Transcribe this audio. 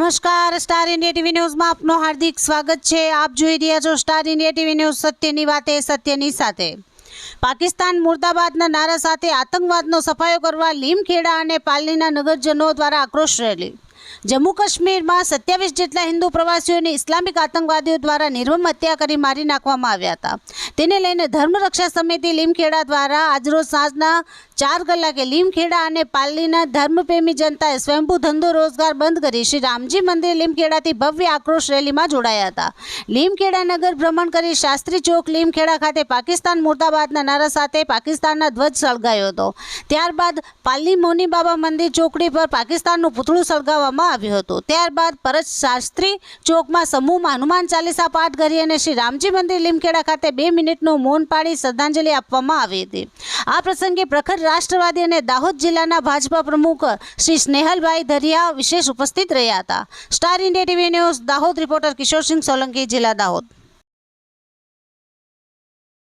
નમસ્કાર, star India TV ન્યૂઝમાં આપનું હાર્દિક સ્વાગત છે। આપ જોઈ રહ્યા છો સ્ટાર ઇન્ડિયા ટીવી ન્યૂઝ, સત્યની વાતે સત્યની સાથે। પાકિસ્તાન મુર્દાબાદના નારા સાથે આતંકવાદનો સફાયો કરવા લીમખેડા અને પાલનીના નગરજનો દ્વારા આક્રોશ રેલી। જમ્મુ કાશ્મીરમાં 27 જેટલા હિન્દુ પ્રવાસીઓની ઇસ્લામિક આતંકવાદીઓ દ્વારા નિર્મમ હત્યા કરી મારી નાખવામાં આવ્યા હતા। તેને લઈને ધર્મરક્ષા સમિતિ લીમખેડા દ્વારા આજરોજ સાંજના 4 કલાકે લીમખેડા અને પાલનીના ધર્મપ્રેમી જનતાએ સ્વયંભૂ ધંધો રોજગાર બંધ કરી શ્રી રામજી મંદિર લીમખેડાથી ભવ્ય આક્રોશ રેલીમાં જોડાયા હતા। લીમખેડા નગર ભ્રમણ કરી શાસ્ત્રી ચોક લીમખેડા ખાતે પાકિસ્તાન મુર્દાબાદના નારા સાથે પાકિસ્તાનના ધ્વજ સળગાવ્યો હતો। ત્યારબાદ પાલની મોની બાબા મંદિર ચોકડી પર પાકિસ્તાનનું પૂતળું સળગાવવામાં આવ્યું હતું। ત્યારબાદ પરત શાસ્ત્રી ચોકમાં સમૂહમાં હનુમાન ચાલીસા પાઠ કરી અને શ્રી રામજી મંદિર લીમખેડા ખાતે 2 મિનિટનું મૌન પાળી શ્રદ્ધાંજલિ આપવામાં આવી હતી। આ પ્રસંગે પ્રખર રાષ્ટ્રવાદી અને દાહોદ જિલ્લાના ભાજપા પ્રમુખ શ્રી સ્નેહલભાઈ ધરિયા વિશેષ ઉપસ્થિત રહ્યા હતા। Star India TV news Dahod reporter Kishorsinh Solanki, જિલ્લા દાહોદ।